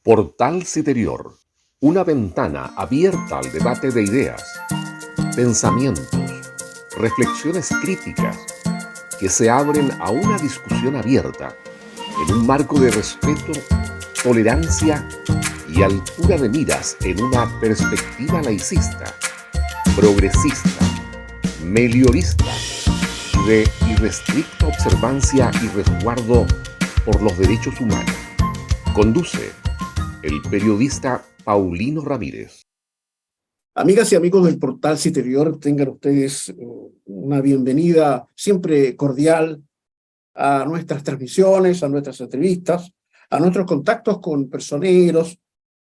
Portal Citerior, una ventana abierta al debate de ideas, pensamientos, reflexiones críticas que se abren a una discusión abierta en un marco de respeto, tolerancia y altura de miras en una perspectiva laicista, progresista, meliorista y de irrestricta observancia y resguardo por los derechos humanos. Conduce el periodista Paulino Ramírez. Amigas y amigos del Portal Citerior, tengan ustedes una bienvenida siempre cordial a nuestras transmisiones, a nuestras entrevistas, a nuestros contactos con personeros,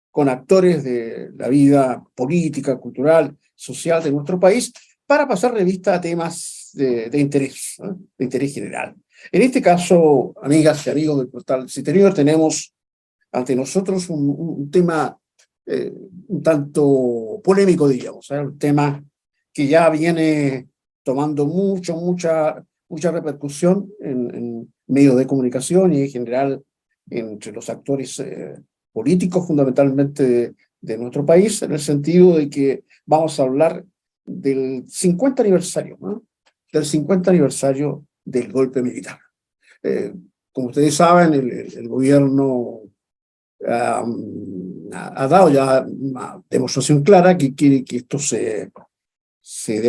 con actores de la vida política, cultural, social de nuestro país, para pasar revista a temas de interés, ¿no? De interés general. En este caso, amigas y amigos del Portal Citerior, tenemos ante nosotros un tema un tanto polémico, diríamos, un tema que ya viene tomando mucha repercusión en medios de comunicación y en general entre los actores políticos fundamentalmente de nuestro país, en el sentido de que vamos a hablar del 50 aniversario, ¿no? Del 50 aniversario del golpe militar. Como ustedes saben, el gobierno ha dado ya una demostración clara que quiere que esto de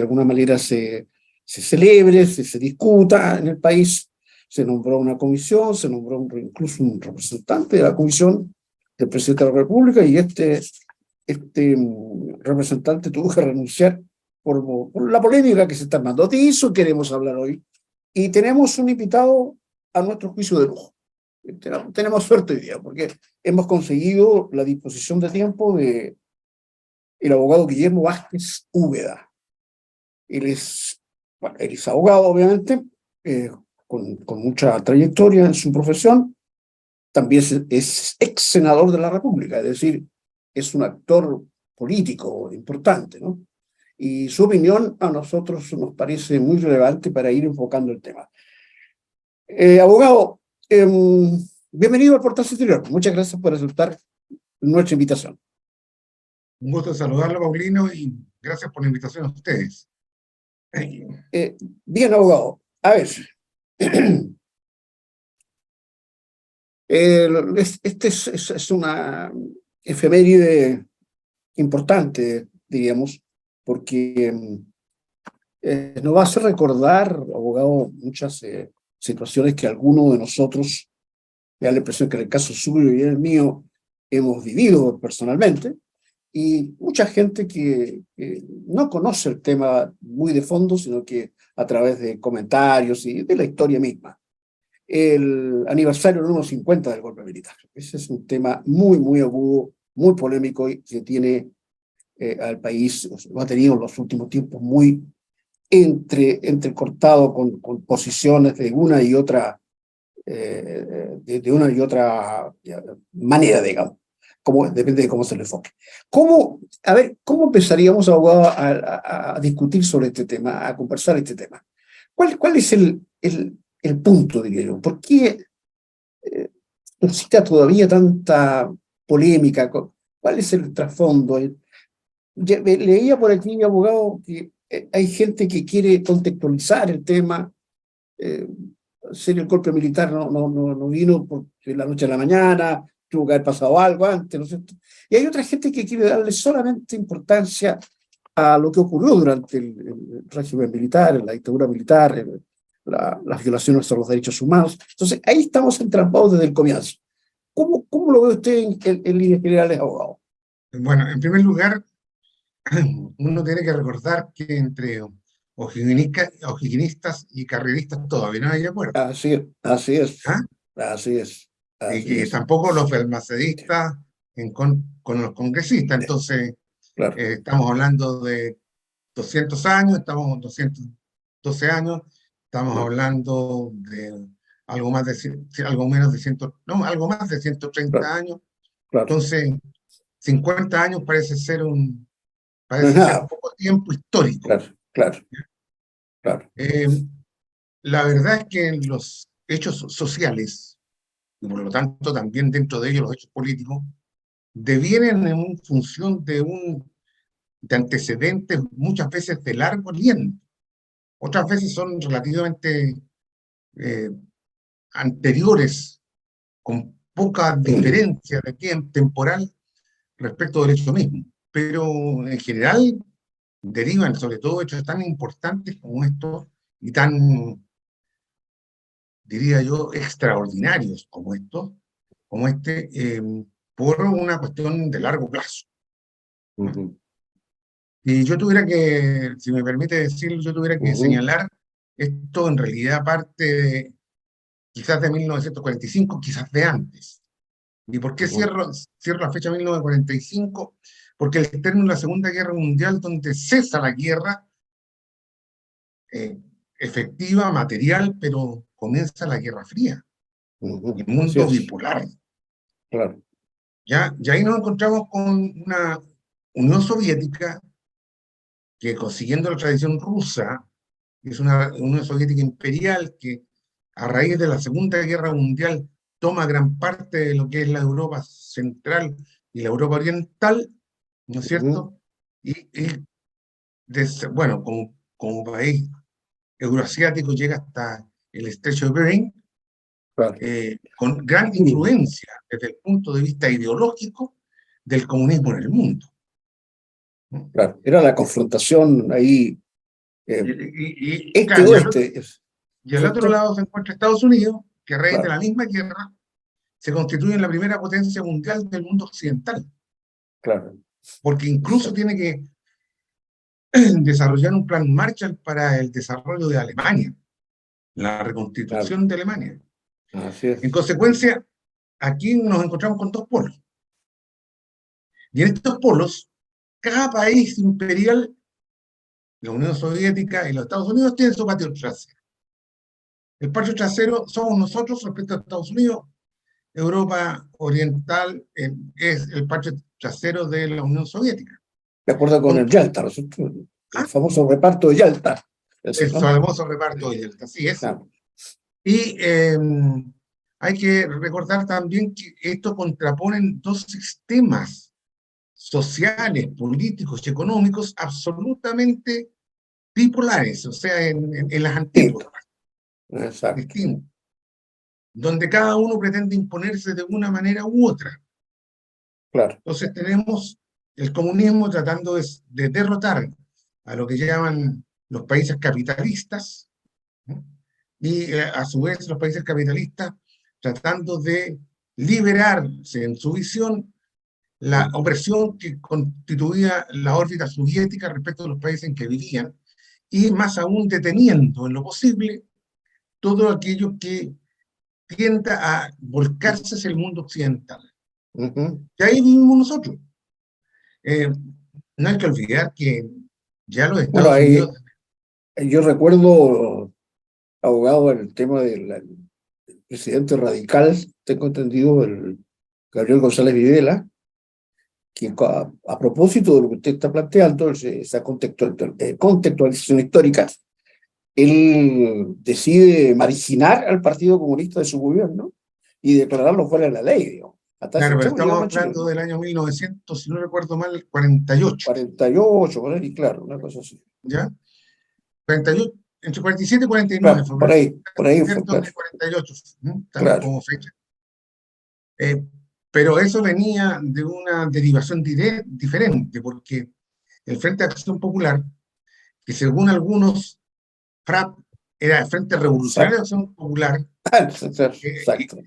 alguna manera se celebre, se discuta en el país. Se nombró una comisión, se nombró incluso un representante de la comisión del presidente de la República, y este representante tuvo que renunciar por la polémica que se está dando. De eso queremos hablar hoy. Y tenemos un invitado a nuestro juicio de lujo. Tenemos suerte hoy día, porque hemos conseguido la disposición de tiempo de el abogado Guillermo Vázquez Úbeda. Él es abogado, obviamente, con mucha trayectoria en su profesión. También es ex senador de la República, es decir, es un actor político importante, ¿no? Y su opinión a nosotros nos parece muy relevante para ir enfocando el tema. Abogado, bienvenido al Portal Citerior. Muchas gracias por aceptar nuestra invitación. Un gusto saludarlo, Paulino, y gracias por la invitación a ustedes. Bien, abogado. A ver, este es una efeméride importante, diríamos, porque nos va a hacer recordar, abogado, muchas situaciones que algunos de nosotros, me da la impresión que en el caso suyo y el mío, hemos vivido personalmente, y mucha gente que no conoce el tema muy de fondo, sino que a través de comentarios y de la historia misma. El aniversario número 50 del golpe militar. Ese es un tema muy agudo, muy polémico, y que tiene al país, lo ha tenido en los últimos tiempos muy entrecortado con posiciones de una y otra manera, digamos, depende de cómo se le enfoque. ¿Cómo empezaríamos, abogado, a discutir sobre este tema, a conversar este tema? ¿Cuál es el punto, diría yo? ¿Por qué suscita todavía tanta polémica? ¿Cuál es el trasfondo? Leía por aquí, abogado, que hay gente que quiere contextualizar el tema. Serio, el golpe militar no vino de la noche a la mañana, tuvo que haber pasado algo antes, ¿no es cierto? Y hay otra gente que quiere darle solamente importancia a lo que ocurrió durante el régimen militar, la dictadura militar, las violaciones a los derechos humanos. Entonces, ahí estamos entrampados desde el comienzo. ¿Cómo lo ve usted en líneas generales, abogado? Bueno, en primer lugar, uno tiene que recordar que entre o'higginistas y carreristas todavía no hay acuerdo. Así es, ¿Ah? así es. Y que tampoco los balmacedistas con los congresistas. Entonces, Claro. estamos hablando de 200 años, estamos 212 años, estamos hablando de algo menos de 100, no, algo más de 130 años. Claro. Entonces, 50 años No es parece ser nada. poco tiempo histórico. Claro. La verdad es que en los hechos sociales, y por lo tanto también dentro de ellos los hechos políticos, devienen en función de antecedentes muchas veces de largo aliento, otras veces son relativamente eh, anteriores, con poca diferencia de tiempo temporal respecto del hecho mismo, pero en general derivan sobre todo hechos tan importantes como estos y tan, diría yo, extraordinarios como estos, como por una cuestión de largo plazo. Y yo tuviera que, si me permite decirlo, yo tuviera que señalar esto en realidad parte quizás de 1945, quizás de antes. ¿Y por qué cierro la fecha 1945? Porque el término de la Segunda Guerra Mundial, donde cesa la guerra efectiva, material, pero comienza la Guerra Fría, el mundo bipolar. Claro. ¿Ya? Y ahí nos encontramos con una Unión Soviética que, consiguiendo la tradición rusa, es una Unión Soviética imperial que, a raíz de la Segunda Guerra Mundial, toma gran parte de lo que es la Europa central y la Europa oriental, ¿no es cierto? Bueno, como país euroasiático llega hasta el estrecho de Bering, Claro. con gran influencia desde el punto de vista ideológico del comunismo en el mundo. Claro, era la confrontación ahí, Claro, este-oeste. y al otro lado se encuentra Estados Unidos, que a raíz de la misma guerra se constituye en la primera potencia mundial del mundo occidental. Claro. Porque incluso tiene que desarrollar un plan Marshall para el desarrollo de Alemania, la reconstitución de Alemania. Así es. En consecuencia, aquí nos encontramos con dos polos. Y en estos polos, cada país imperial, la Unión Soviética y los Estados Unidos, tienen su patio trasero. El patio trasero somos nosotros respecto a Estados Unidos. Europa Oriental es el patio trasero de la Unión Soviética. De acuerdo con el Yalta, el famoso reparto de Yalta. El famoso reparto de Yalta, así es. Claro. Y hay que recordar también que esto contraponen dos sistemas sociales, políticos y económicos absolutamente bipolares, o sea, en las antípodas. Exacto. Distintos, donde cada uno pretende imponerse de una manera u otra. Claro. Entonces tenemos el comunismo tratando de derrotar a lo que llaman los países capitalistas, ¿no? Y a su vez los países capitalistas tratando de liberarse en su visión la opresión que constituía la órbita soviética respecto a los países en que vivían, y más aún deteniendo en lo posible todo aquello que tienda a volcarse hacia el mundo occidental. Y ahí vivimos nosotros. No hay que olvidar que ya los Estados Unidos... Yo recuerdo, abogado, el tema del presidente radical, tengo entendido, el Gabriel González Videla, que a propósito de lo que usted está planteando, esa contextualización histórica, él decide marginar al Partido Comunista de su gobierno y declararlo fuera de la ley, digamos. Claro, pero estamos hablando del año 1900, si no recuerdo mal, 48. 48, claro, una cosa así. ¿Ya? 48, entre 47 y 49. Claro, por ahí fue, claro. 48, Claro. como fecha. Pero eso venía de una derivación diferente, porque el Frente de Acción Popular, que según algunos, FRAP era el Frente Revolucionario de Acción Popular, Exacto.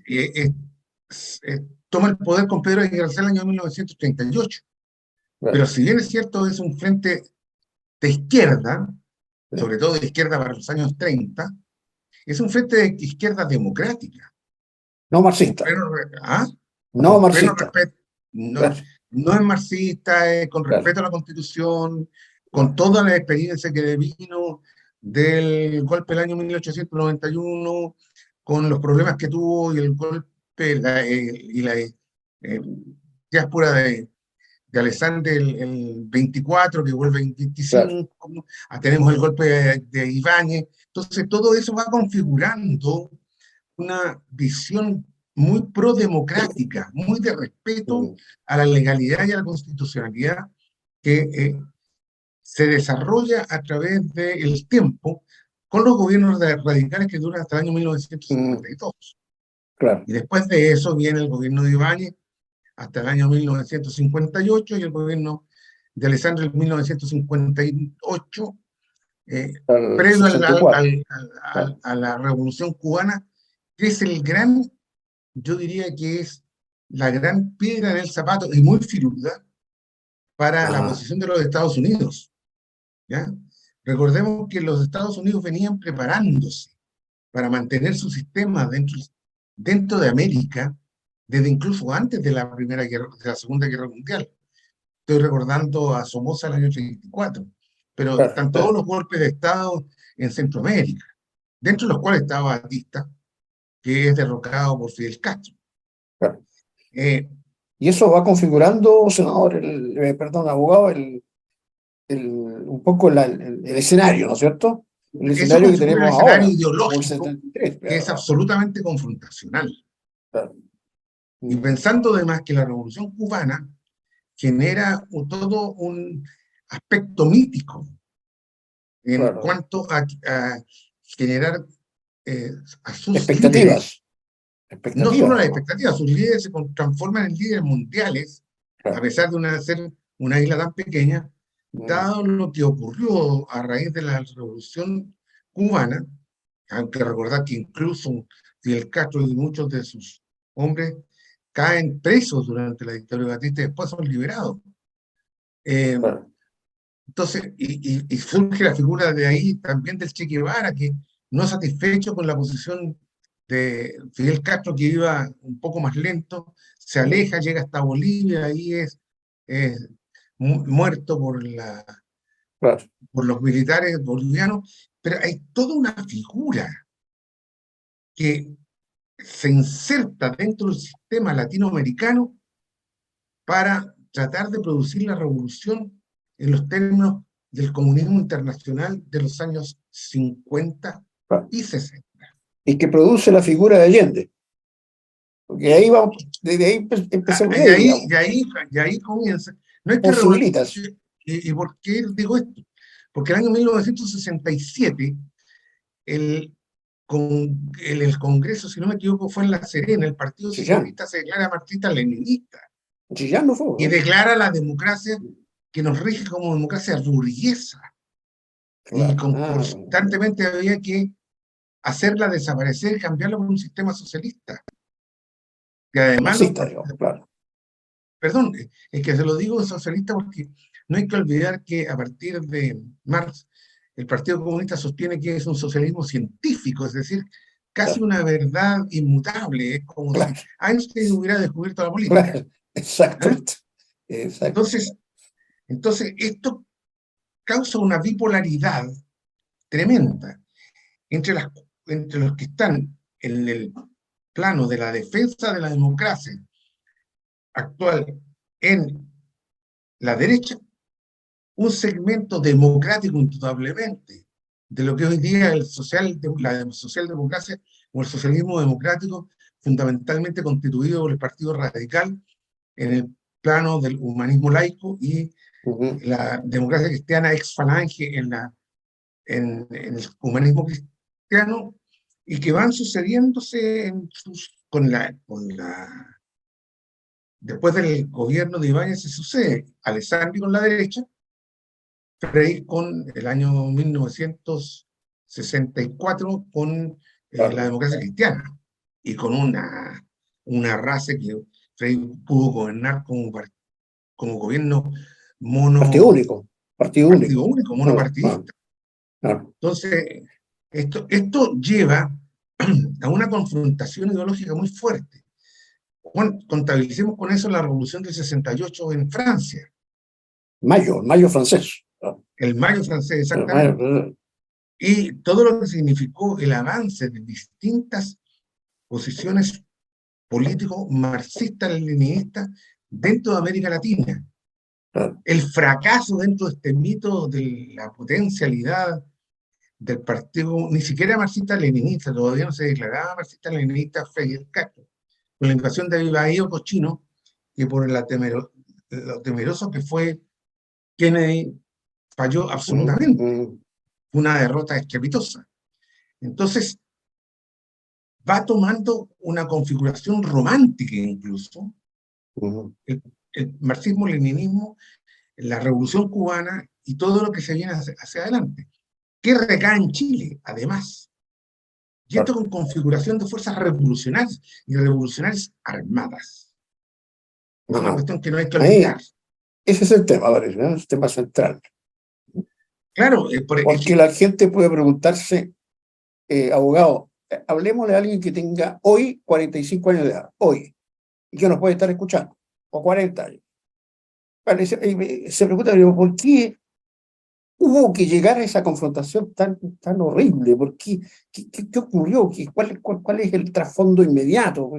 toma el poder con Pedro Aguirre Cerda en el año 1938. Claro. Pero si bien es cierto, es un frente de izquierda, sobre todo de izquierda para los años 30, es un frente de izquierda democrática. No marxista. No marxista. No es marxista, con respeto a la Constitución, con toda la experiencia que devino del golpe del año 1891, con los problemas que tuvo y el golpe y la diáspora de Alessandri el 24, que vuelve en 25, tenemos el golpe de Ibáñez. Entonces todo eso va configurando una visión muy pro-democrática, muy de respeto a la legalidad y a la constitucionalidad que se desarrolla a través del tiempo con los gobiernos radicales que duran hasta el año 1952. Claro. Y después de eso viene el gobierno de Ibáñez hasta el año 1958 y el gobierno de Alessandro en 1958, Al previo 64. Claro. a la Revolución Cubana, que es el gran, yo diría que es la gran piedra en el zapato y muy filuda para la posición de los Estados Unidos, ¿ya? Recordemos que los Estados Unidos venían preparándose para mantener su sistema dentro de América desde incluso antes de la Segunda Guerra Mundial. Estoy recordando a Somoza el año 34, pero Claro, están todos claro. los golpes de Estado en Centroamérica, dentro de los cuales estaba Batista, que es derrocado por Fidel Castro. Claro. Eh, Y eso va configurando, senador, perdón, abogado, un poco el escenario, ¿no es cierto? El Eso escenario que configura el tenemos escenario ahora, como el ideológico 73. que es absolutamente confrontacional. Claro. Y pensando además que la Revolución Cubana genera todo un aspecto mítico en Claro. cuanto a generar a sus líderes, no solo Expectativas, las además. expectativas, sus líderes se transforman en líderes mundiales, a Claro. pesar de ser una isla tan pequeña, dado lo que ocurrió a raíz de la Revolución Cubana, aunque recordar que incluso Fidel Castro y muchos de sus hombres caen presos durante la dictadura de Batista y después son liberados. Claro. Entonces, y surge la figura de ahí también del Che Guevara, que no satisfecho con la posición de Fidel Castro, que iba un poco más lento, se aleja, llega hasta Bolivia, ahí es muerto Claro. por los militares bolivianos, pero hay toda una figura que se inserta dentro del sistema latinoamericano para tratar de producir la revolución en los términos del comunismo internacional de los años 50 Claro. y 60. Y que produce la figura de Allende. Porque ahí vamos, desde ahí empecemos ahí, digamos. Y ahí comienza. No hay que Posibilitas. ¿Y por qué digo esto? Porque el año 1967, el Congreso, si no me equivoco, fue en La Serena, el Partido Chillán. Socialista se declara marxista-leninista Chillán no fue, y ¿no? declara la democracia que nos rige como democracia burguesa. Y Claro. constantemente había que hacerla desaparecer y cambiarla por un sistema socialista. Y además, Marxista, digamos, claro. perdón, es que se lo digo socialista porque no hay que olvidar que a partir de Marx, el Partido Comunista sostiene que es un socialismo científico, es decir, casi Claro. una verdad inmutable, es como Claro. si Einstein hubiera descubierto la política. Claro. Exactamente. Exacto. Entonces, esto causa una bipolaridad tremenda entre los que están en el plano de la defensa de la democracia actual en la derecha, un segmento democrático indudablemente de lo que hoy día la socialdemocracia o el socialismo democrático, fundamentalmente constituido por el Partido Radical en el plano del humanismo laico y la democracia cristiana ex falange en el humanismo cristiano, y que van sucediéndose después del gobierno de Ibáñez se sucede Alessandri con la derecha, Frei con el año 1964 con Claro. la democracia cristiana, y con una raza que Frei pudo gobernar como gobierno Partido único. Partido único. monopartidista. Claro. Entonces, esto lleva a una confrontación ideológica muy fuerte. Contabilicemos con eso la Revolución del 68 en Francia. Mayo francés. El Mayo francés, exactamente. Y todo lo que significó el avance de distintas posiciones políticos marxistas-leninistas dentro de América Latina. El fracaso dentro de este mito de la potencialidad del partido, ni siquiera marxista-leninista, todavía no se declaraba marxista-leninista Fidel Castro, por la invasión de Baío Cochino, que por lo temeroso que fue Kennedy, falló absolutamente. Fue una derrota estrepitosa. Entonces, va tomando una configuración romántica incluso, el marxismo-leninismo, la revolución cubana y todo lo que se viene hacia adelante, que recae en Chile, además. Y esto con configuración de fuerzas revolucionarias y revolucionarias armadas. Es una cuestión que no hay que olvidar. Ese es el tema, parece, ¿no? Es el tema central. Claro, porque la gente puede preguntarse, abogado, hablemos de alguien que tenga hoy 45 años de edad, hoy, y que nos puede estar escuchando, o 40 años. Vale, se pregunta, ¿por qué hubo que llegar a esa confrontación tan horrible? ¿Por qué? ¿Qué ocurrió? ¿Cuál es el trasfondo inmediato?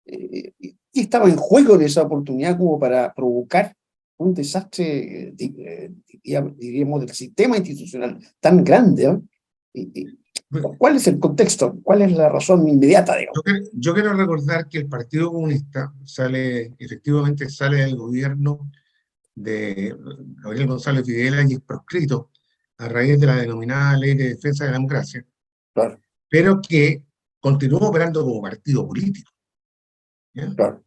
¿Qué estaba en juego en esa oportunidad como para provocar un desastre, diríamos, del sistema institucional tan grande? ¿Cuál es el contexto? ¿Cuál es la razón inmediata, digamos? Yo quiero recordar que el Partido Comunista efectivamente sale del gobierno de Gabriel González Videla y es proscrito a raíz de la denominada Ley de Defensa de la Democracia, claro, pero que continuó operando como partido político. claro.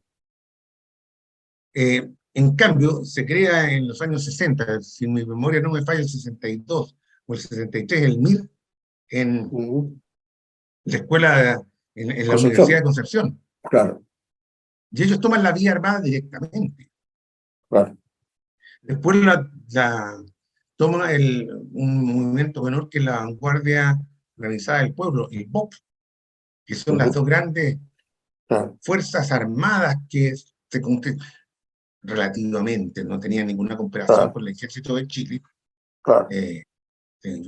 En cambio, se crea en los años 60, si mi memoria no me falla, el 62 o el 63, el MIR, en la escuela, en la Universidad de Concepción. Claro. Y ellos toman la vía armada directamente. Claro. Después toma un movimiento menor que la Vanguardia Organizada del Pueblo, el BOP, que son las dos grandes fuerzas armadas que se relativamente no tenían ninguna comparación con el ejército de Chile. Claro.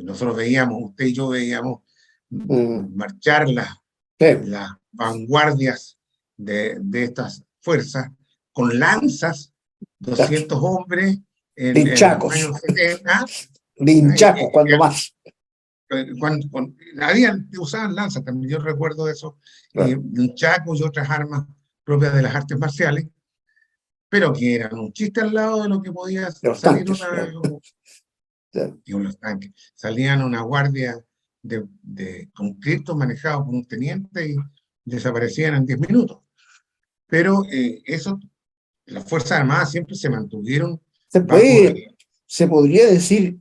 Nosotros veíamos, usted y yo veíamos marchar las vanguardias de estas fuerzas con lanzas, 200 hombres en los años 70. Linchacos, cuando más. Usaban lanzas también, yo recuerdo eso, linchacos y otras armas propias de las artes marciales, pero que eran un chiste al lado de lo que podía salir los tanques. Salían una guardia con criptos manejados por un teniente y desaparecían en 10 minutos. Pero las Fuerzas Armadas siempre se mantuvieron. Se podría decir,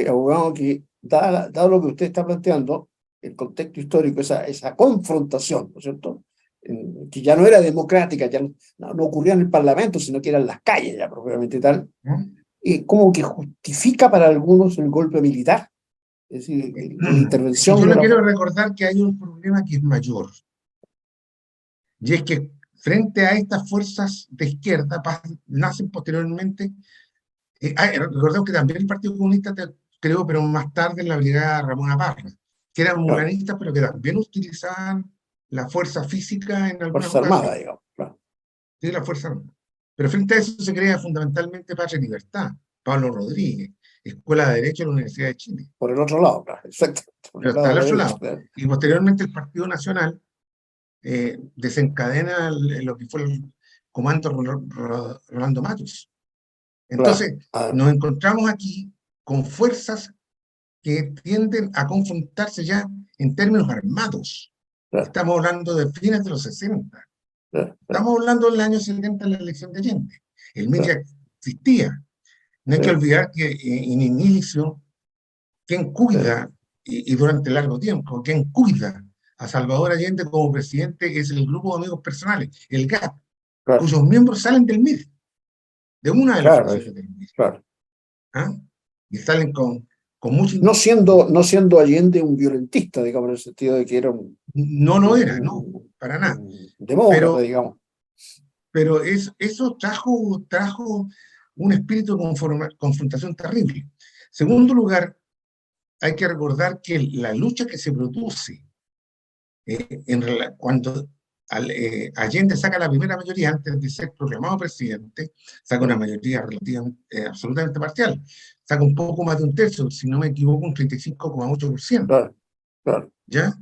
abogado, que dado lo que usted está planteando, el contexto histórico, esa confrontación, ¿no es cierto?, que ya no era democrática, ya no ocurría en el Parlamento, sino que eran las calles ya propiamente tal, como que justifica para algunos el golpe militar, es decir, la intervención. Yo le quiero recordar que hay un problema que es mayor, y es que frente a estas fuerzas de izquierda nacen posteriormente, recordemos que también el Partido Comunista creó, pero más tarde, en la brigada Ramón Parra, que eran moranistas, pero que también utilizaban la fuerza física en algunas Fuerza Armada, digamos. Sí, la Fuerza Armada. Pero frente a eso se crea fundamentalmente Patria y Libertad, Pablo Rodríguez, Escuela de Derecho de la Universidad de Chile. Por el otro lado, exacto. Pero está al otro lado. Y posteriormente el Partido Nacional desencadena lo que fue el comando Rolando Matos. Entonces, nos encontramos aquí con fuerzas que tienden a confrontarse ya en términos armados. Estamos hablando de fines de los 60. Estamos hablando del año 70 de la elección de Allende. El MIR ya existía. No hay que olvidar que en inicio, quien cuida, y durante largo tiempo, quien cuida a Salvador Allende como presidente es el grupo de amigos personales, el GAP, cuyos miembros salen del MIR, de una de las facciones del MIR. Y salen con mucho... No siendo Allende un violentista, digamos, en el sentido de que era un... No era, para nada. Demócrata, digamos. Pero eso trajo un espíritu de confrontación terrible. Segundo lugar, hay que recordar que la lucha que se produce cuando Allende saca la primera mayoría antes de ser proclamado presidente, saca una mayoría relativamente, absolutamente parcial, saca un poco más de un tercio, si no me equivoco, un 35,8%. ¿Ya?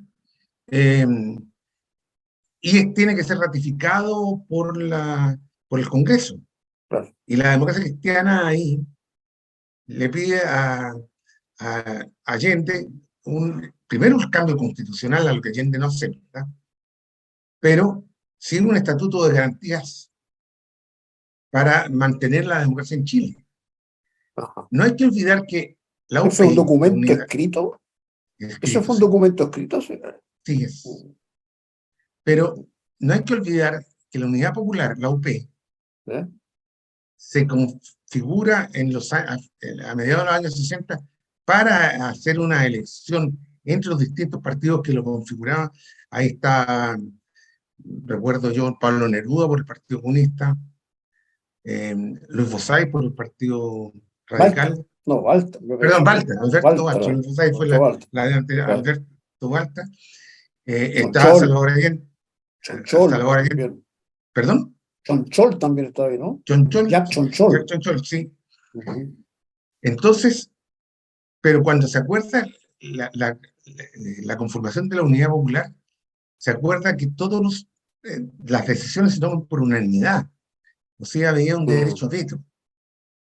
y tiene que ser ratificado por el Congreso. Claro. Y la democracia cristiana ahí le pide a Allende primero un cambio constitucional, a lo que Allende no acepta, pero sí un estatuto de garantías para mantener la democracia en Chile. Ajá. No hay que olvidar que la ¿Eso es un UPI, documento escrito? ¿Eso fue un sí, documento escrito? Sí. sí es. Pero no hay que olvidar que la Unidad Popular, la UP, ¿Eh? se configura a mediados de los años 60 para hacer una elección entre los distintos partidos que lo configuraban. Ahí está, recuerdo yo, Pablo Neruda por el Partido Comunista, Luis Bosay por el Partido Walter. Radical, No, Walter. Me perdón, parece que Balta, Alberto Walter. Balta, Luis Bosay fue Walter. la de anterior, Claro. Alberto Balta, está Chonchol. Salvador Allende, Chonchol Salvador Allende, también. perdón, Chonchol también está ahí, ¿no? Chonchol, Jack Chonchol. Chonchol, sí. Uh-huh. Entonces, pero cuando se acuerda la conformación de la Unidad Popular, se acuerda que las decisiones se toman por unanimidad, o sea, había un derecho a veto.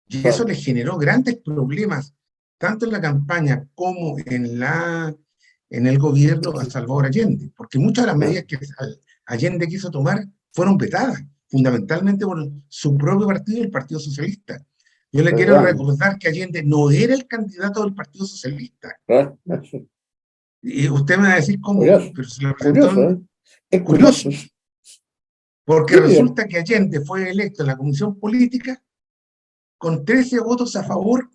Y eso Claro. le generó grandes problemas, tanto en la campaña como en el gobierno a Salvador Allende, porque muchas de las medidas que Allende quiso tomar fueron vetadas, fundamentalmente por su propio partido, el Partido Socialista. Yo le quiero recordar que Allende no era el candidato del Partido Socialista. Claro. Y usted me va a decir cómo, Curioso. pero se lo presentó Curioso, ¿eh? Es curioso, curioso. porque Sí, resulta que Allende fue electo en la Comisión Política con 13 votos a favor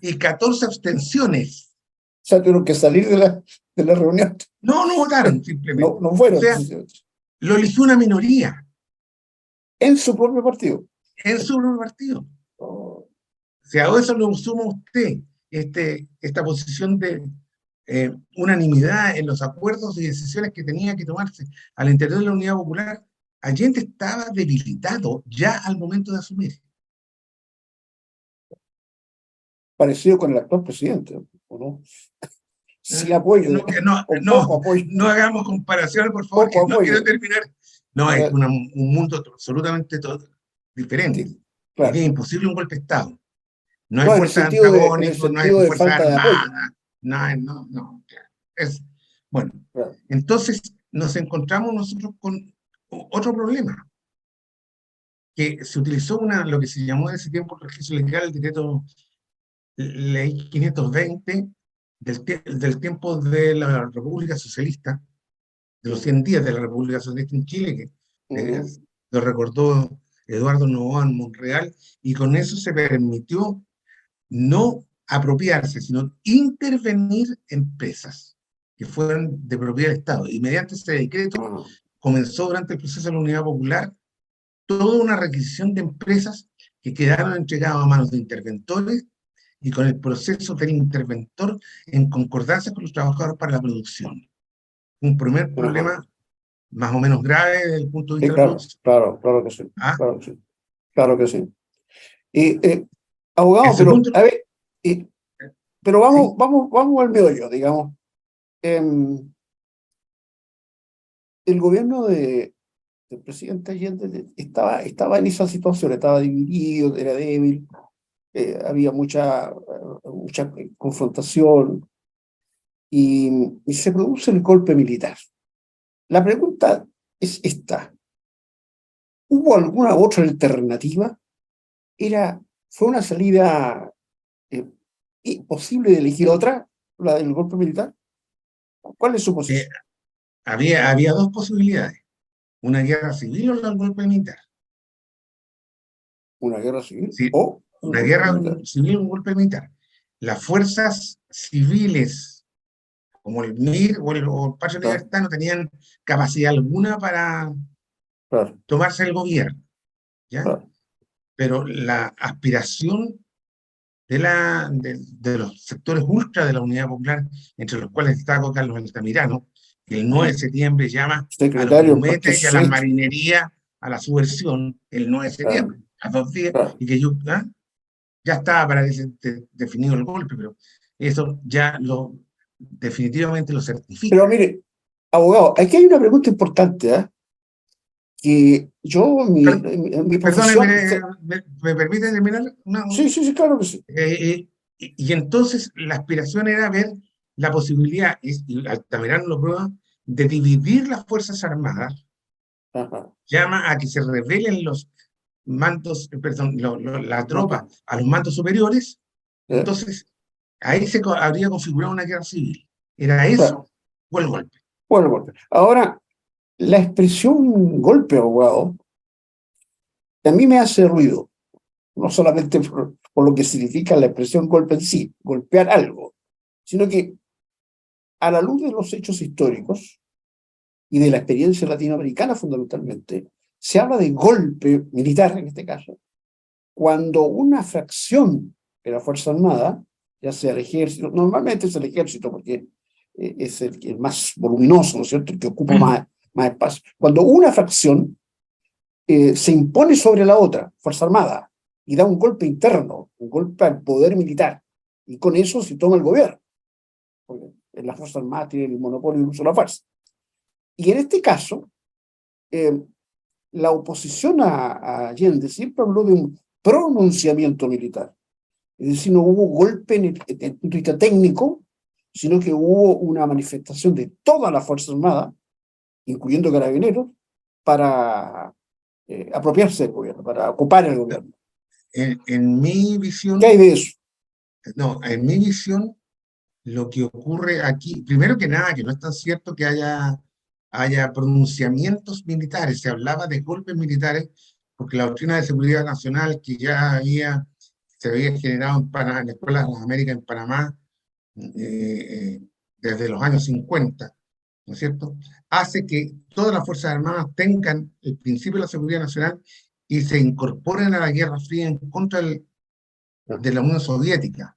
y 14 abstenciones. o sea, tuvieron que salir de la reunión. No votaron simplemente. No fueron. O sea, lo eligió una minoría En su propio partido. en su propio partido. Oh. Si a eso lo suma usted, esta posición de unanimidad en los acuerdos y decisiones que tenía que tomarse al interior de la Unidad Popular, Allende estaba debilitado ya al momento de asumir. Parecido con el actual presidente, ¿o no? Sin apoyo. Poco apoyo. No hagamos comparaciones, por favor, Poco que no apoyo. quiero terminar. No, es un mundo absolutamente diferente. Sí, claro. Es imposible un golpe de Estado. No hay No, fuerza antagónica, no hay de fuerza falta de apoyo. armada, no. Bueno, Claro. entonces nos encontramos nosotros con otro problema, que se utilizó lo que se llamó en ese tiempo el registro legal, el decreto ley 520 del tiempo de la República Socialista, de los 100 días de la República Socialista en Chile, que lo recordó Eduardo Novoa en Monreal, y con eso se permitió no apropiarse, sino intervenir empresas que fueran de propiedad del Estado. Y mediante ese decreto comenzó durante el proceso de la Unidad Popular toda una requisición de empresas que quedaron entregadas a manos de interventores y con el proceso del interventor en concordancia con los trabajadores para la producción. Un primer problema más o menos grave desde el punto de vista de la producción. Claro que sí. ¿Ah? Claro que sí. Abogado, pero a ver, pero vamos al meollo, digamos. El gobierno del presidente Allende estaba en esa situación, estaba dividido, era débil, había mucha confrontación y se produce el golpe militar. La pregunta es esta: ¿hubo alguna otra alternativa? ¿Fue una salida imposible de elegir otra, la del golpe militar? ¿Cuál es su posición? Había dos posibilidades: una guerra civil o el golpe militar. ¿Una guerra civil? Sí, ¿O una guerra civil o un golpe militar. Las fuerzas civiles, como el MIR o el Patria Libertad, no tenían capacidad alguna para tomarse el gobierno, ¿ya? Pero la aspiración de los sectores ultra de la Unidad Popular, entre los cuales destaca Carlos Altamirano, que el 9 de septiembre llama a los grumetes y a la marinería a la subversión, el 9 de septiembre, a 2 días, y que ya estaba para que se definido el golpe, pero eso ya definitivamente lo certifica. Pero mire, abogado, aquí hay una pregunta importante, que yo, mi Perdóneme, profesión... ¿me permite terminar? Sí, sí, sí, claro que sí. Y entonces la aspiración era ver la posibilidad, y Altamirano lo prueba, de dividir las Fuerzas Armadas, Ajá, llama a que se rebelen los mandos, perdón, la tropa ajá. a los mandos superiores, ¿Eh? entonces ahí habría configurado una guerra civil. Era eso Claro. o el golpe. Bueno, golpe. Ahora, la expresión golpe, abogado, a mí me hace ruido, no solamente por lo que significa la expresión golpe en sí, golpear algo, sino que a la luz de los hechos históricos y de la experiencia latinoamericana fundamentalmente, se habla de golpe militar en este caso, cuando una fracción de la Fuerza Armada, ya sea el ejército, normalmente es el ejército porque es el más voluminoso, ¿no es cierto?, el que ocupa más espacio. Cuando una fracción se impone sobre la otra, Fuerza Armada, y da un golpe interno, un golpe al poder militar, y con eso se toma el gobierno, porque la Fuerza Armada tiene el monopolio del uso de la fuerza. Y en este caso, eh, la oposición a Allende siempre habló de un pronunciamiento militar. Es decir, no hubo golpe en el punto de vista técnico, sino que hubo una manifestación de toda la Fuerza Armada, incluyendo carabineros, para apropiarse del gobierno, para ocupar el gobierno. En mi ¿Qué hay visión, de eso? no, en mi visión, lo que ocurre aquí, primero que nada, que no es tan cierto que haya pronunciamientos militares, se hablaba de golpes militares, porque la doctrina de seguridad nacional que se había generado en la Escuela de las Américas en Panamá desde los años 50, ¿no es cierto?, hace que todas las Fuerzas Armadas tengan el principio de la seguridad nacional y se incorporen a la Guerra Fría en contra de la Unión Soviética.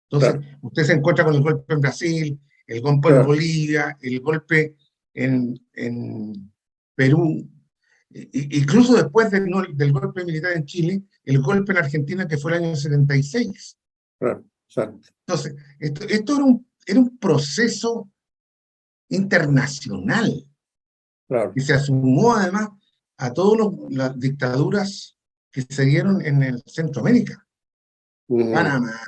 Entonces, Claro, usted se encuentra con el golpe en Brasil, el golpe en claro. Bolivia, el golpe en Perú, incluso después del golpe militar en Chile, el golpe en Argentina que fue el año 76. Claro, exacto, Entonces, esto era un proceso internacional claro. que se sumó además a todas las dictaduras que se dieron en Centroamérica, Panamá,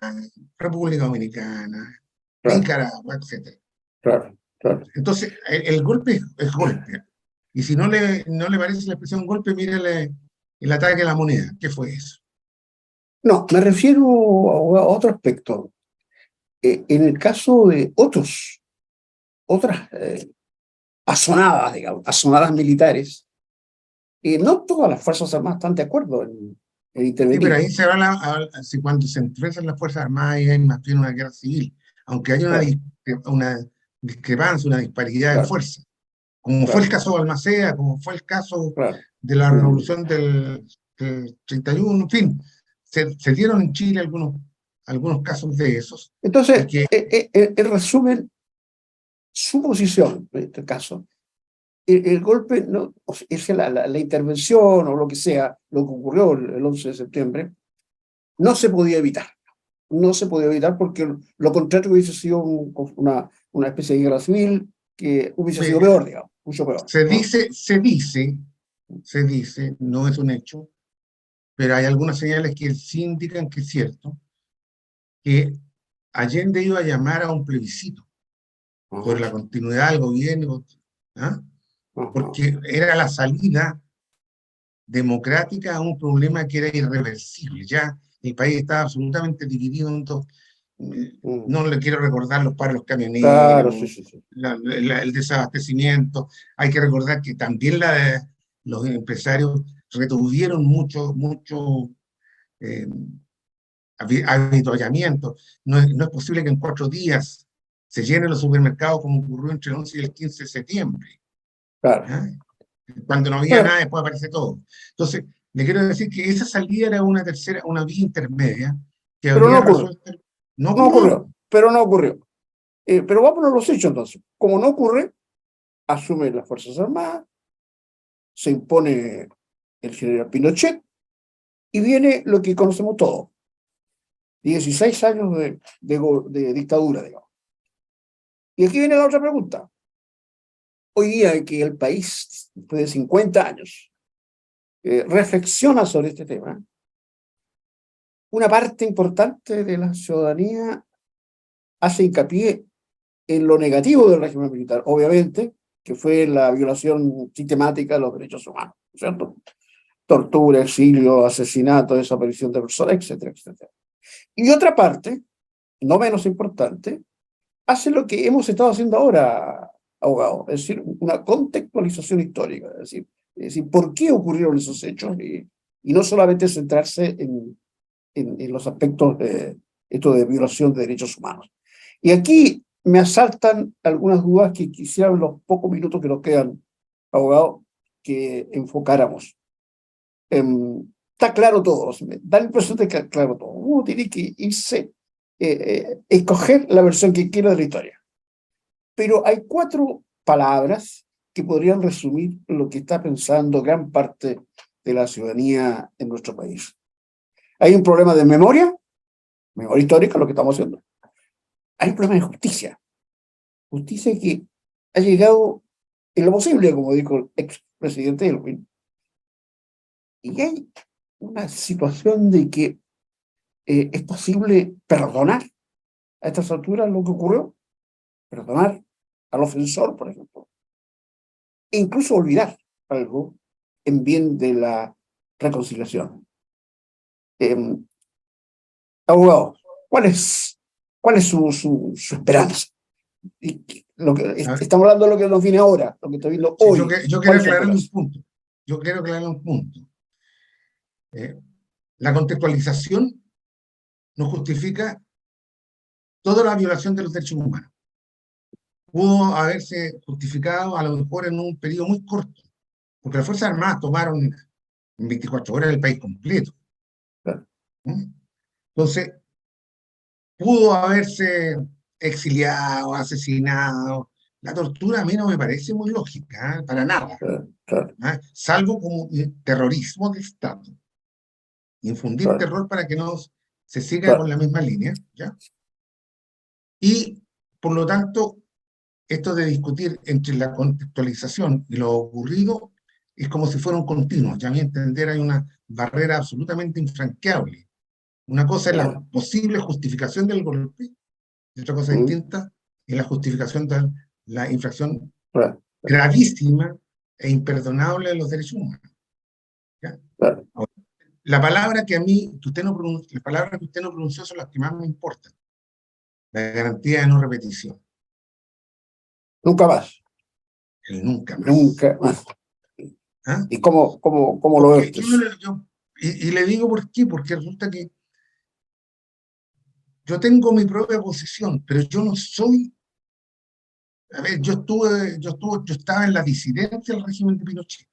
República Dominicana, Claro, Nicaragua, etc. claro, claro. Entonces, el golpe es golpe. Y si no le parece la expresión golpe, mírele el ataque a la moneda. ¿Qué fue eso? No, me refiero a otro aspecto. En el caso de otras asonadas, digamos, asonadas militares, no todas las Fuerzas Armadas están de acuerdo en Sí, pero intervenir. ahí se habla, si cuando se enfrentan las Fuerzas Armadas hay más bien una guerra civil, aunque hay Claro, una discrepancia, una disparidad de claro, fuerza, como fue el claro, caso de Balmaceda, como fue el caso claro. de la Mm. revolución del 31, en fin, se dieron en Chile algunos casos de esos, y Entonces, que, en resumen, su posición en este caso, el golpe, no, o sea, es que la intervención o lo que sea, lo que ocurrió el 11 de septiembre, no se podía evitar. No se podía evitar porque lo contrario hubiese sido una especie de guerra civil que hubiese sido mire, peor, digamos, mucho peor, se ¿no? dice, se dice, se dice, no es un hecho, pero hay algunas señales que sí indican que es cierto, que Allende iba a llamar a un plebiscito Ajá, por la continuidad del gobierno, ¿ah? ajá, Porque era la salida democrática a un problema que era irreversible. Ya el país estaba absolutamente dividido en dos. mm. No le quiero recordar los paros de los Claro, sí, camioneros, sí, sí. el desabastecimiento. Hay que recordar que también los empresarios retuvieron mucho eh, avituallamiento. No es posible que en 4 días se llenen los supermercados como ocurrió entre el 11 y el 15 de septiembre. Claro. ¿Ah? Cuando no había Bueno, nada, después aparece todo. Entonces, le quiero decir que esa salida era una vía intermedia que pero no habría ocurrió, resuelto. No no ocurrió. ocurrió, pero no ocurrió. Pero vámonos a los hechos entonces. Como no ocurre, asumen las Fuerzas Armadas, se impone el general Pinochet y viene lo que conocemos todos, 16 años de dictadura, digamos. Y aquí viene la otra pregunta. Hoy día que el país, después de 50 años, reflexiona sobre este tema, una parte importante de la ciudadanía hace hincapié en lo negativo del régimen militar, obviamente, que fue la violación sistemática de los derechos humanos, ¿cierto? Tortura, exilio, asesinato, desaparición de personas, etcétera, etcétera. Y otra parte, no menos importante, hace lo que hemos estado haciendo ahora, abogado, es decir, una contextualización histórica, es decir, ¿por qué ocurrieron esos hechos? Y no solamente centrarse en los aspectos esto de violación de derechos humanos. Y aquí me asaltan algunas dudas que quisiera en los pocos minutos que nos quedan, abogado, que enfocáramos. Está claro todo, me da la impresión de que está claro todo. Uno tiene que irse, escoger la versión que quiera de la historia. Pero hay 4 palabras que podrían resumir lo que está pensando gran parte de la ciudadanía en nuestro país. Hay un problema de memoria histórica, lo que estamos haciendo. Hay un problema de justicia que ha llegado en lo posible, como dijo el expresidente Elwin. Y hay una situación de que es posible perdonar a estas alturas lo que ocurrió, perdonar al ofensor, por ejemplo, e incluso olvidar algo en bien de la reconciliación. Abogado, ¿cuál es su esperanza? Estamos hablando de lo que nos viene ahora, lo que está viendo hoy. Yo quiero aclarar un punto. Yo quiero aclarar un punto. La contextualización no justifica toda la violación de los derechos humanos. Pudo haberse justificado a lo mejor en un periodo muy corto, porque las Fuerzas Armadas tomaron en 24 horas el país completo. Entonces, pudo haberse exiliado, asesinado. La tortura a mí no me parece muy lógica, para nada. Salvo como terrorismo de Estado. Infundir terror para que no se siga con la misma línea, ¿ya? Y, por lo tanto, esto de discutir entre la contextualización y lo ocurrido es como si fuera un continuo. Ya a mi entender hay una barrera absolutamente infranqueable. Una cosa es la posible justificación del golpe, y otra cosa distinta es la justificación de la infracción gravísima e imperdonable de los derechos humanos. ¿Ya? Ahora, la palabra que usted no pronunció son las que más me importan. La garantía de no repetición. Nunca más. El nunca más. Nunca más. ¿Ah? ¿Y cómo lo ves? Y le digo por qué, porque resulta que yo tengo mi propia posición, pero yo no soy. A ver, yo estaba en la disidencia del régimen de Pinochet.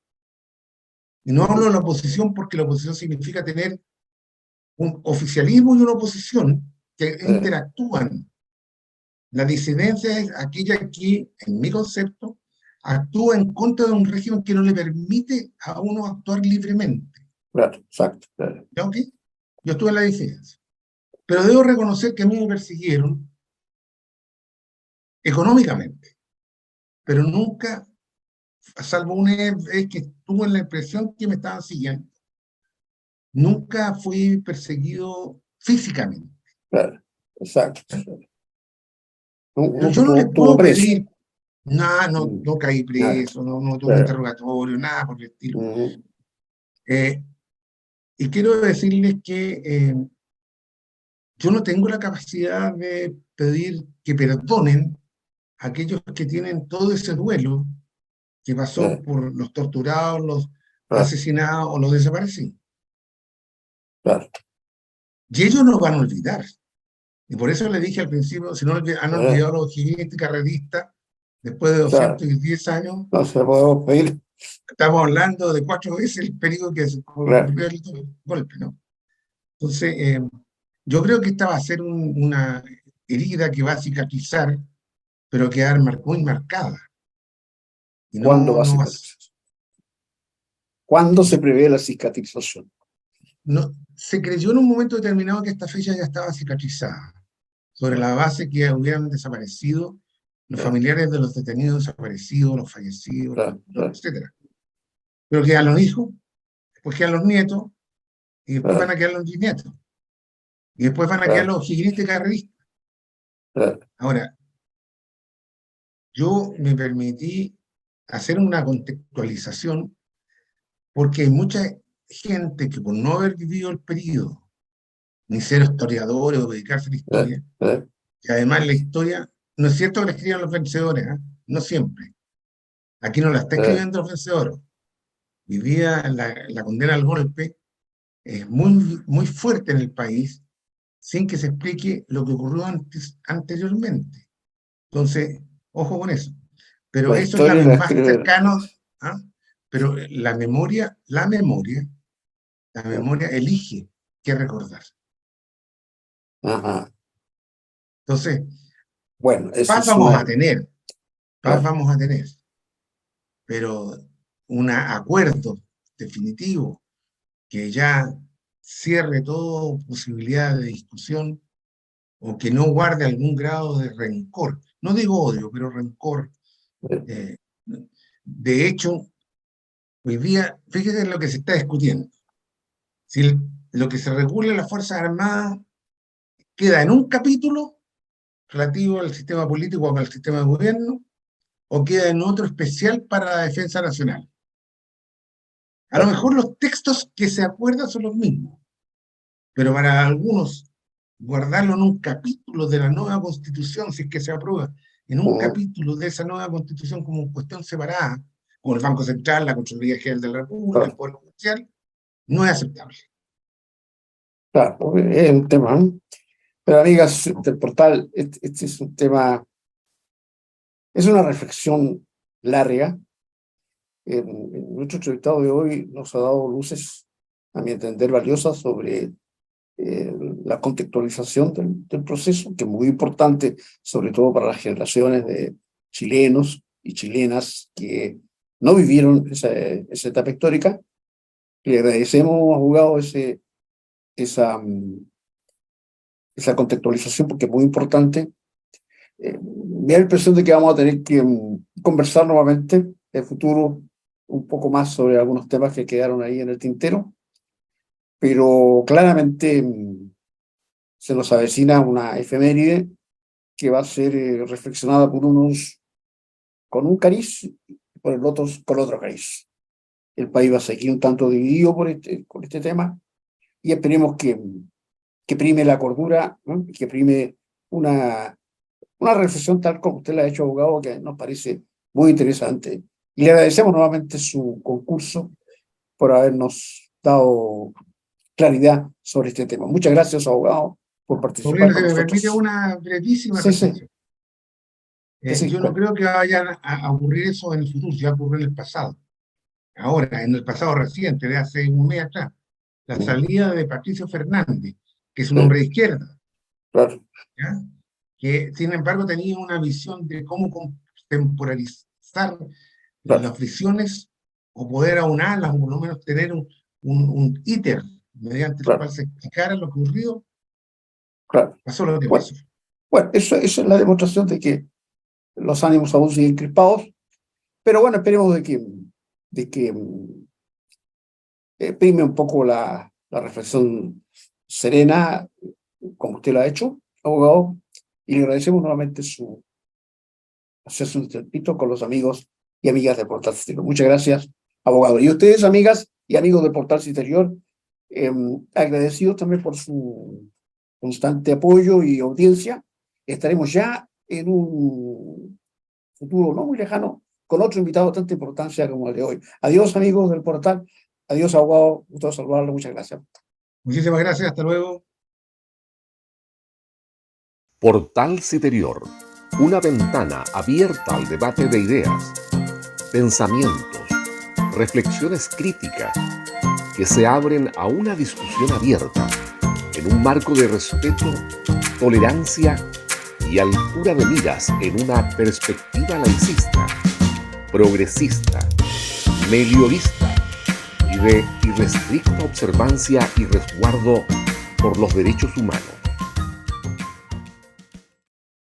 Y no hablo de la oposición porque la oposición significa tener un oficialismo y una oposición que interactúan. La disidencia es aquella que, en mi concepto, actúa en contra de un régimen que no le permite a uno actuar libremente. Claro, exacto. ¿Ya, ok? Yo estuve en la disidencia. Pero debo reconocer que a mí me persiguieron económicamente, pero nunca, salvo una vez que tuve la impresión que me estaban siguiendo, nunca fui perseguido físicamente. Claro, exacto. Yo no le puedo pedir, no caí preso, no tuve interrogatorio, nada por el estilo. Y quiero decirles que yo no tengo la capacidad de pedir que perdonen a aquellos que tienen todo ese duelo que pasó por los torturados, los asesinados o los desaparecidos. Y ellos no van a olvidar. Y por eso le dije al principio, si no han olvidado a los jinetes carreristas, después de 210 años, no se puede pedir. Estamos hablando de 4 veces el periodo que se ocurrió el golpe, ¿no? Entonces, yo creo que esta va a ser una herida que va a cicatrizar, pero que va a quedar muy marcada. Y ¿Cuándo va a cicatrizar? ¿Cuándo se prevé la cicatrización? No, se creyó en un momento determinado que esta fecha ya estaba cicatrizada, sobre la base que hubieran desaparecido los familiares de los detenidos desaparecidos, los fallecidos, etc. Pero que a los hijos, después quedan los nietos, y después Claro, van a quedar los bisnietos, y después van a quedar claro, los higueristas y carreristas. claro, Ahora, yo me permití hacer una contextualización porque hay mucha gente que por no haber vivido el periodo, ni ser historiadores o dedicarse a la claro, historia, claro, y además la historia, no es cierto que la escriban los vencedores, ¿eh? No siempre. Aquí no la está claro. escribiendo los vencedores. Hoy día la condena al golpe es muy, muy fuerte en el país sin que se explique lo que ocurrió anteriormente. Entonces, ojo con eso. Pero La eso es historia lo la más escribe. cercano, ¿ah? Pero la Claro. memoria elige qué recordar. Ajá. Entonces, Bueno, esa paz es vamos una. a tener, paz Claro. vamos a tener, pero un acuerdo definitivo que ya cierre toda posibilidad de discusión o que no guarde algún grado de rencor. No digo odio, pero rencor. eh, de hecho, hoy día, fíjese en lo que se está discutiendo. Si lo que se regula en las Fuerzas Armadas queda en un capítulo relativo al sistema político o al sistema de gobierno, o queda en otro especial para la defensa nacional. A lo Claro. mejor los textos que se acuerdan son los mismos, pero para algunos guardarlo en un capítulo de la nueva constitución, si es que se aprueba, en un Ujú. capítulo de esa nueva constitución como cuestión separada, con el Banco Central, la Contraloría General de la República, el Claro, Poder Judicial, no es aceptable. claro, porque es un tema, ¿no? Pero amigas del portal, este es un tema, es una reflexión larga. Nuestro entrevistado de hoy nos ha dado luces, a mi entender, valiosas sobre la contextualización del proceso, que es muy importante, sobre todo para las generaciones de chilenos y chilenas que no vivieron esa etapa histórica. Le agradecemos, abogado, esa contextualización porque es muy importante. Me da la impresión de que vamos a tener que conversar nuevamente en el futuro un poco más sobre algunos temas que quedaron ahí en el tintero, pero claramente se nos avecina una efeméride que va a ser reflexionada por unos con un cariz y por el otro con otro cariz. El país va a seguir un tanto dividido por este tema y esperemos que prime la cordura, ¿no? Y que prime una, una reflexión tal como usted la ha hecho, abogado, que nos parece muy interesante. Y le agradecemos nuevamente su concurso por habernos dado claridad sobre este tema. Muchas gracias, abogado, por participar Sobrino, si con me permite nosotros. una brevísima Sí, sí, reflexión. sí, Yo no creo que vaya a ocurrir eso en el futuro, ya ocurrió en el pasado. Ahora, en el pasado reciente, de hace un mes atrás, la salida de Patricio Fernández, que es un hombre de izquierda, claro, ¿ya? Que sin embargo tenía una visión de cómo contemporizar claro, las visiones o poder aunarlas, o por lo menos tener un íter mediante el cual claro, se explicara lo que ocurrió, claro. pasó lo que Bueno, pasó. bueno, eso es la demostración de que los ánimos aún siguen crispados, pero bueno, esperemos de que prime un poco la reflexión serena, como usted lo ha hecho, abogado, y le agradecemos nuevamente hacerse un tiempito con los amigos y amigas de Portal Exterior. Muchas gracias, abogado. Y ustedes, amigas y amigos de Portal Exterior, agradecidos también por su constante apoyo y audiencia. Estaremos ya en un futuro no muy lejano con otro invitado de tanta importancia como el de hoy. Adiós, amigos del portal. Adiós, abogado. Gusto saludarlo. Muchas gracias. Muchísimas gracias, hasta luego. Portal Citerior, una ventana abierta al debate de ideas, pensamientos, reflexiones críticas que se abren a una discusión abierta en un marco de respeto, tolerancia y altura de miras en una perspectiva laicista, progresista, meliorista y de irrestricta observancia y resguardo por los derechos humanos.